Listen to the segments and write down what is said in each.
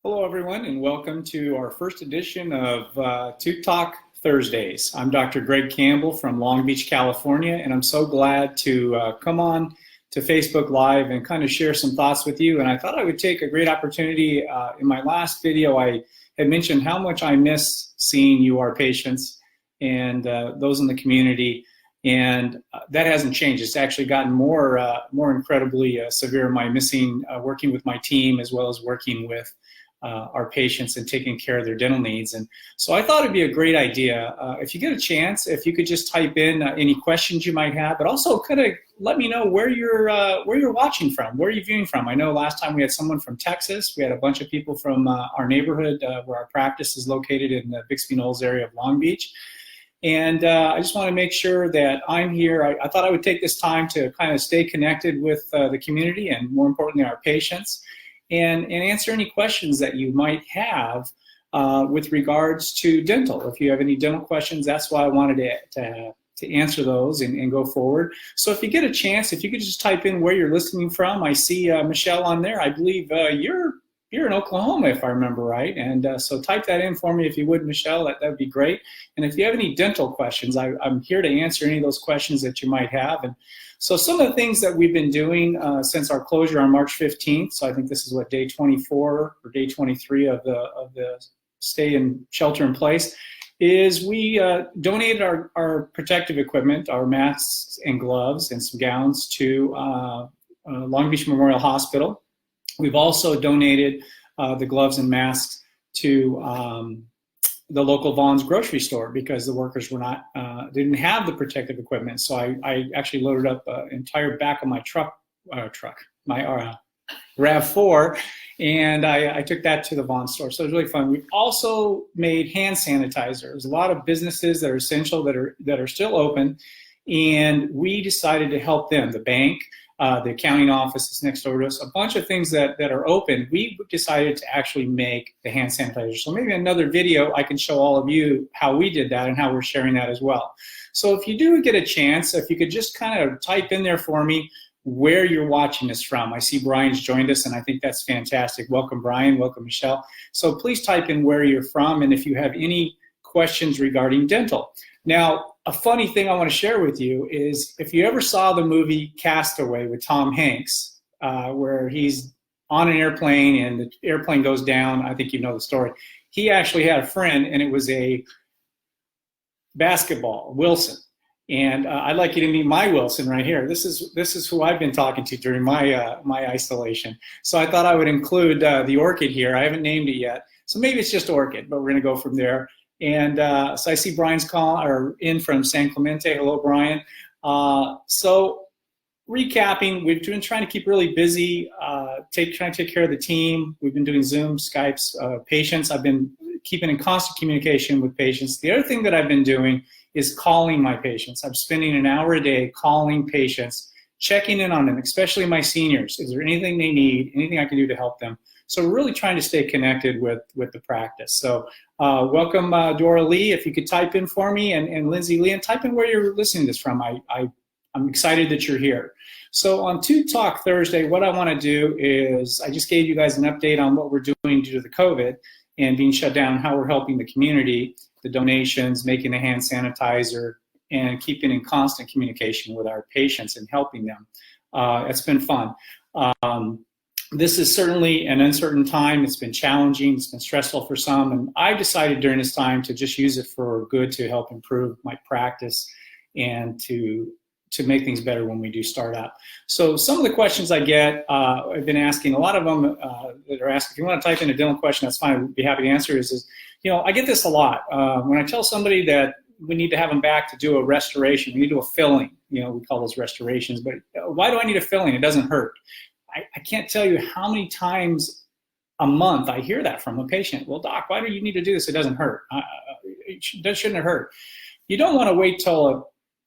Hello, everyone, and welcome to our first edition of Tooth Talk Thursdays. I'm Dr. Greg Campbell from Long Beach, California, and I'm so glad to come on to Facebook Live and kind of share some thoughts with you. And I thought I would take a great opportunity. In my last video, I had mentioned how much I miss seeing you, our patients, and those in the community. And that hasn't changed. It's actually gotten more incredibly severe. My missing working with my team as well as working with our patients and taking care of their dental needs. And so I thought it'd be a great idea if you get a chance, if you could just type in any questions you might have, but also kind of let me know where you're watching from, where you're viewing from. I know last time we had someone from Texas. We had a bunch of people from our neighborhood where our practice is located in the Bixby Knolls area of Long Beach. And I just want to make sure that I'm here. I thought I would take this time to kind of stay connected with the community and more importantly our patients. And answer any questions that you might have with regards to dental. If you have any dental questions, that's why I wanted to answer those and go forward. So if you get a chance, if you could just type in where you're listening from. I see Michelle on there. I believe you're in Oklahoma, if I remember right. And so type that in for me if you would, Michelle. That would be great. And if you have any dental questions, I'm here to answer any of those questions that you might have. And so some of the things that we've been doing since our closure on March 15th, so I think this is what, day 24 or day 23 of the stay in shelter in place, is we donated our protective equipment, our masks and gloves and some gowns to Long Beach Memorial Hospital. We've also donated the gloves and masks to the local Vaughn's grocery store because the workers were not didn't have the protective equipment. So I actually loaded up an entire back of my my RAV4, and I took that to the Vaughn's store. So it was really fun. We've also made hand sanitizer. There's a lot of businesses that are essential that are still open, and we decided to help them. The bank, the accounting office is next door to us, a bunch of things that are open. We decided to actually make the hand sanitizer. So maybe another video I can show all of you how we did that and how we're sharing that as well. So if you do get a chance, if you could just kind of type in there for me where you're watching this from. I see Brian's joined us, and I think that's fantastic. Welcome, Brian. Welcome, Michelle. So please type in where you're from and if you have any questions regarding dental. Now, a funny thing I want to share with you is if you ever saw the movie Castaway with Tom Hanks, where he's on an airplane and the airplane goes down, I think you know the story. He actually had a friend, and it was a basketball, Wilson. And I'd like you to meet my Wilson right here. This is who I've been talking to during my my isolation. So I thought I would include the orchid here. I haven't named it yet, so maybe it's just orchid, but we're going to go from there. And so I see Brian's in from San Clemente. Hello, Brian. So recapping, we've been trying to keep really busy, trying to take care of the team. We've been doing Zoom, Skypes, patients. I've been keeping in constant communication with patients. The other thing that I've been doing is calling my patients. I'm spending an hour a day calling patients, checking in on them, especially my seniors. Is there anything they need, anything I can do to help them? So we're really trying to stay connected with the practice. So welcome, Dora Lee. If you could type in for me, and Lindsay Lee, and type in where you're listening to this from. I'm excited that you're here. So on Tooth Talk Thursday, what I want to do is I just gave you guys an update on what we're doing due to the COVID and being shut down, how we're helping the community, the donations, making the hand sanitizer, and keeping in constant communication with our patients and helping them. It's been fun. This is certainly an uncertain time. It's been challenging. It's been stressful for some. And I decided during this time to just use it for good to help improve my practice and to make things better when we do start up. So some of the questions I get, I've been asking, a lot of them that are asking, if you want to type in a dental question, that's fine. I'd be happy to answer is I get this a lot. When I tell somebody that we need to have them back to do a restoration, we need to do a filling, we call those restorations, but why do I need a filling? It doesn't hurt. I can't tell you how many times a month I hear that from a patient. Well, doc, why do you need to do this? It doesn't hurt. It shouldn't hurt. You don't want to wait till a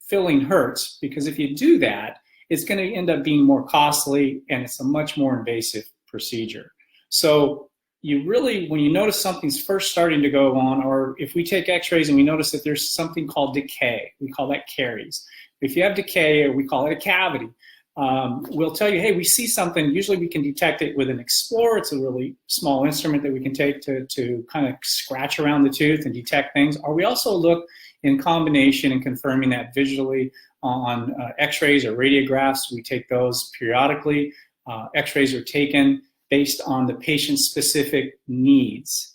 filling hurts, because if you do that, it's going to end up being more costly and it's a much more invasive procedure. So you really, when you notice something's first starting to go on, or if we take x-rays and we notice that there's something called decay, we call that caries. If you have decay, we call it a cavity. we'll tell you, hey, we see something. Usually we can detect it with an Explorer. It's a really small instrument that we can take to kind of scratch around the tooth and detect things. Or we also look in combination and confirming that visually on x-rays or radiographs. We take those periodically. X-rays are taken based on the patient's specific needs.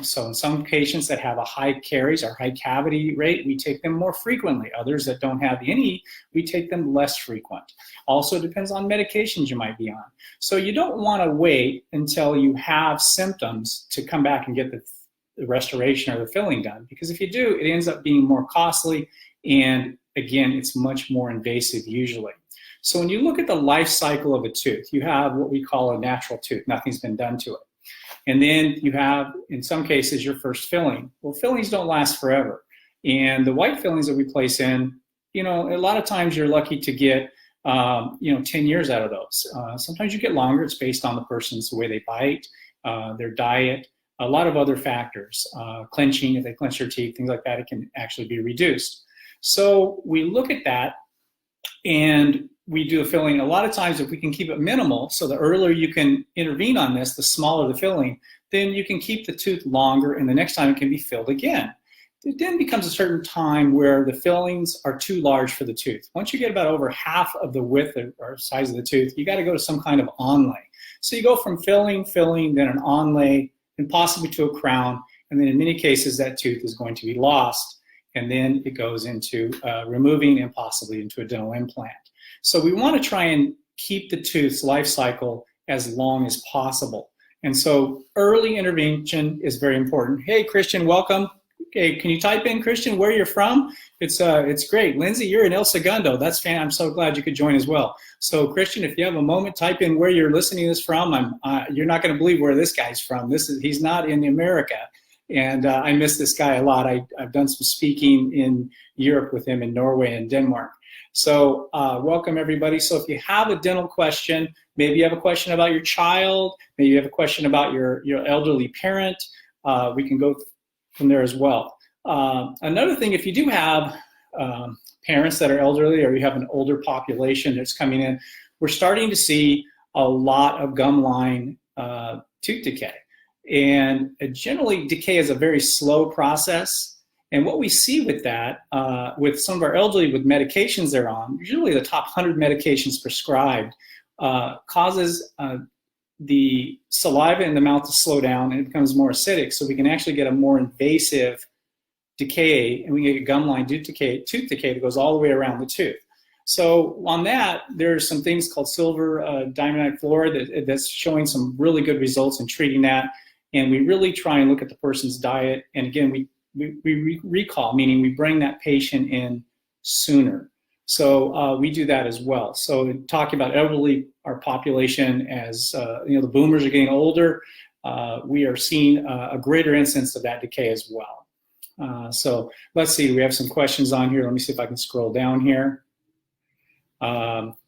So in some patients that have a high caries or high cavity rate, we take them more frequently. Others that don't have any, we take them less frequent. Also depends on medications you might be on. So you don't want to wait until you have symptoms to come back and get the restoration or the filling done, because if you do, it ends up being more costly, and again, it's much more invasive usually. So when you look at the life cycle of a tooth, you have what we call a natural tooth. Nothing's been done to it. And then you have, in some cases, your first filling. Well, fillings don't last forever. And the white fillings that we place in, a lot of times you're lucky to get, 10 years out of those. Sometimes you get longer. It's based on the person's, the way they bite, their diet, a lot of other factors. Clenching, if they clench their teeth, things like that, it can actually be reduced. So we look at that and we do a filling. A lot of times if we can keep it minimal, so the earlier you can intervene on this, the smaller the filling, then you can keep the tooth longer, and the next time it can be filled again. It then becomes a certain time where the fillings are too large for the tooth. Once you get about over half of the width or size of the tooth, you got to go to some kind of onlay. So you go from filling, then an onlay, and possibly to a crown, and then in many cases that tooth is going to be lost, and then it goes into removing and possibly into a dental implant. So we want to try and keep the tooth's life cycle as long as possible. And so early intervention is very important. Hey, Christian, welcome. Okay, can you type in, Christian, where you're from? It's great. Lindsay, you're in El Segundo. That's fan. I'm so glad you could join as well. So Christian, if you have a moment, type in where you're listening to this from. You're not going to believe where this guy's from. He's not in America. And I miss this guy a lot. I've done some speaking in Europe with him in Norway and Denmark. So welcome everybody. So if you have a dental question, maybe you have a question about your child, maybe you have a question about your elderly parent, we can go from there as well. Another thing, if you do have parents that are elderly or you have an older population that's coming in, we're starting to see a lot of gum line tooth decay. And generally decay is a very slow process. And what we see with that, with some of our elderly with medications they're on, usually the top 100 medications prescribed, causes the saliva in the mouth to slow down and it becomes more acidic. So we can actually get a more invasive decay, and we get a gum line tooth decay that goes all the way around the tooth. So on that, there's some things called silver diamondite fluoride that's showing some really good results in treating that. And we really try and look at the person's diet. And again, we recall, meaning we bring that patient in sooner. So we do that as well. So talking about elderly, our population, as the boomers are getting older, we are seeing a greater incidence of that decay as well. So let's see, we have some questions on here. Let me see if I can scroll down here.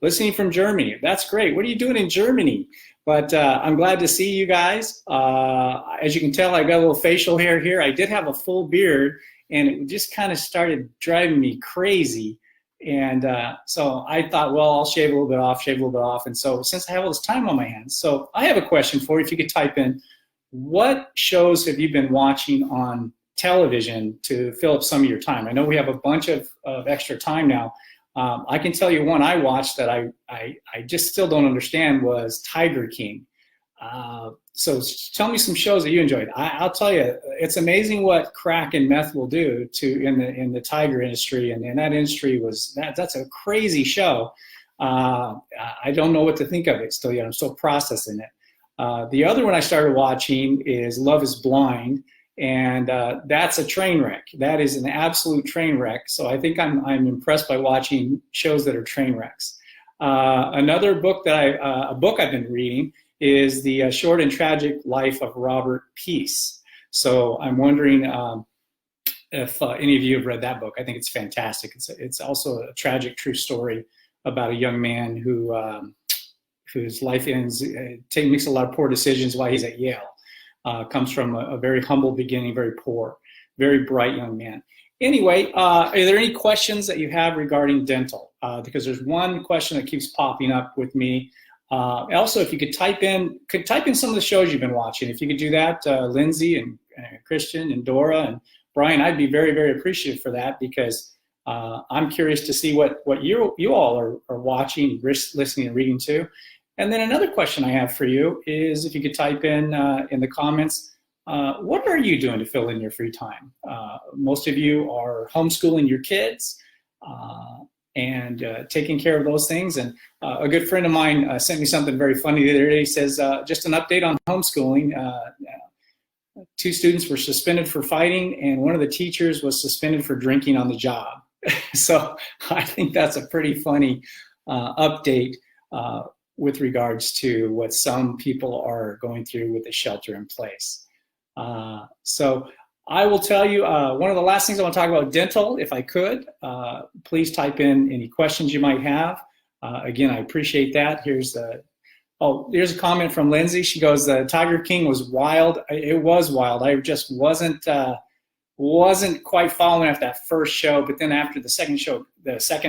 Listening from Germany, that's great. What are you doing in Germany? But I'm glad to see you guys. As you can tell, I got a little facial hair here. I did have a full beard, and it just kind of started driving me crazy. And so I thought, well, I'll shave a little bit off. And so since I have all this time on my hands, so I have a question for you. If you could type in, what shows have you been watching on television to fill up some of your time? I know we have a bunch of extra time now. I can tell you one I watched that I just still don't understand was Tiger King. So tell me some shows that you enjoyed. I'll tell you, it's amazing what crack and meth will do in the tiger industry, and that industry that's a crazy show. I don't know what to think of it still yet. I'm still processing it. The other one I started watching is Love is Blind. And that's a train wreck. That is an absolute train wreck. So I think I'm impressed by watching shows that are train wrecks. Another book I've been reading is The Short and Tragic Life of Robert Peace. So I'm wondering if any of you have read that book. I think it's fantastic. It's also a tragic true story about a young man whose life ends, makes a lot of poor decisions while he's at Yale. Comes from a very humble beginning, very poor, very bright young man. Anyway, are there any questions that you have regarding dental? because there's one question that keeps popping up with me. Also, if you could type in some of the shows you've been watching. If you could do that, Lindsay and Christian and Dora and Brian, I'd be very, very appreciative for that, because I'm curious to see what you all are watching, listening, and reading to. And then another question I have for you is, if you could type in the comments, what are you doing to fill in your free time? Most of you are homeschooling your kids and taking care of those things. And a good friend of mine sent me something very funny the other day. He says, just an update on homeschooling. 2 students were suspended for fighting, and one of the teachers was suspended for drinking on the job. So I think that's a pretty funny update with regards to what some people are going through with the shelter in place. So I will tell you, one of the last things I want to talk about, dental, if I could. Please type in any questions you might have. Again, I appreciate that. Here's a comment from Lindsay. She goes, the Tiger King was wild. It was wild. I just wasn't quite following after that first show, but then after the second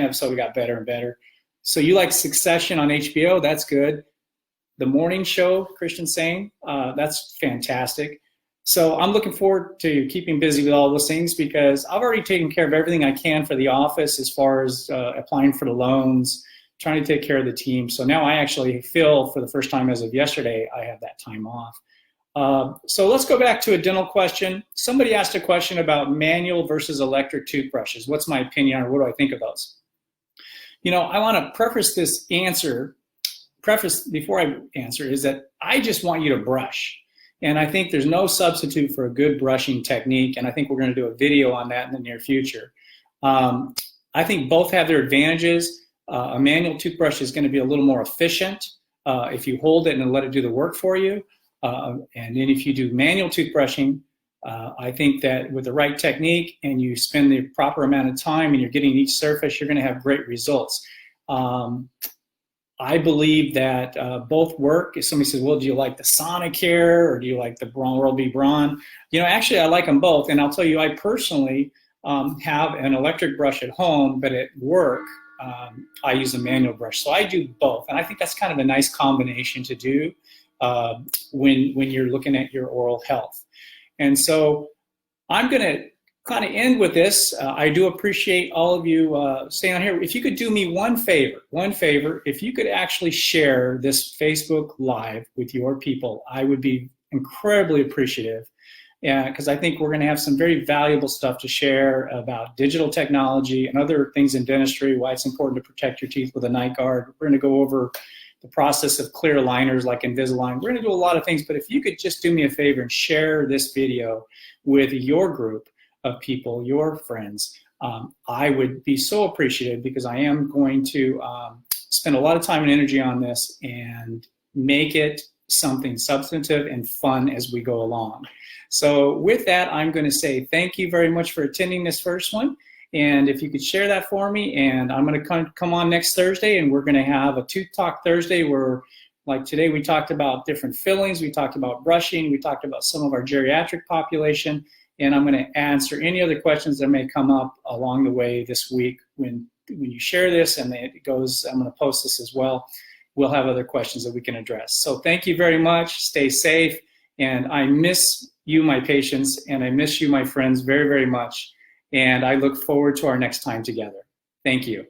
episode, it got better and better. So you like Succession on HBO? That's good. The morning show, Christian's saying, that's fantastic. So I'm looking forward to keeping busy with all those things, because I've already taken care of everything I can for the office as far as applying for the loans, trying to take care of the team. So now I actually feel, for the first time as of yesterday, I have that time off. So let's go back to a dental question. Somebody asked a question about manual versus electric toothbrushes. What's my opinion, or what do I think of those? You know, I want to preface before I answer, is that I just want you to brush. And I think there's no substitute for a good brushing technique, and I think we're going to do a video on that in the near future. I think both have their advantages. A manual toothbrush is going to be a little more efficient if you hold it and let it do the work for you. And then if you do manual toothbrushing, I think that with the right technique and you spend the proper amount of time and you're getting each surface, you're going to have great results. I believe that both work. If somebody says, well, do you like the Sonicare or do you like the Oral-B Braun? You know, actually, I like them both. And I'll tell you, I personally have an electric brush at home, but at work, I use a manual brush. So I do both. And I think that's kind of a nice combination to do when you're looking at your oral health. And so I'm going to kind of end with this. I do appreciate all of you staying on here. If you could do me one favor, if you could actually share this Facebook Live with your people, I would be incredibly appreciative. Because I think we're going to have some very valuable stuff to share about digital technology and other things in dentistry, why it's important to protect your teeth with a night guard. We're going to go over the process of clear aligners like Invisalign. We're going to do a lot of things, but if you could just do me a favor and share this video with your group of people, your friends, I would be so appreciative, because I am going to spend a lot of time and energy on this and make it something substantive and fun as we go along. So with that, I'm going to say thank you very much for attending this first one. And if you could share that for me, and I'm going to come on next Thursday, and we're going to have a Tooth Talk Thursday where, like today, we talked about different fillings, we talked about brushing, we talked about some of our geriatric population, and I'm going to answer any other questions that may come up along the way this week. When you share this and it goes, I'm going to post this as well, we'll have other questions that we can address. So thank you very much. Stay safe. And I miss you, my patients, and I miss you, my friends, very, very much. And I look forward to our next time together. Thank you.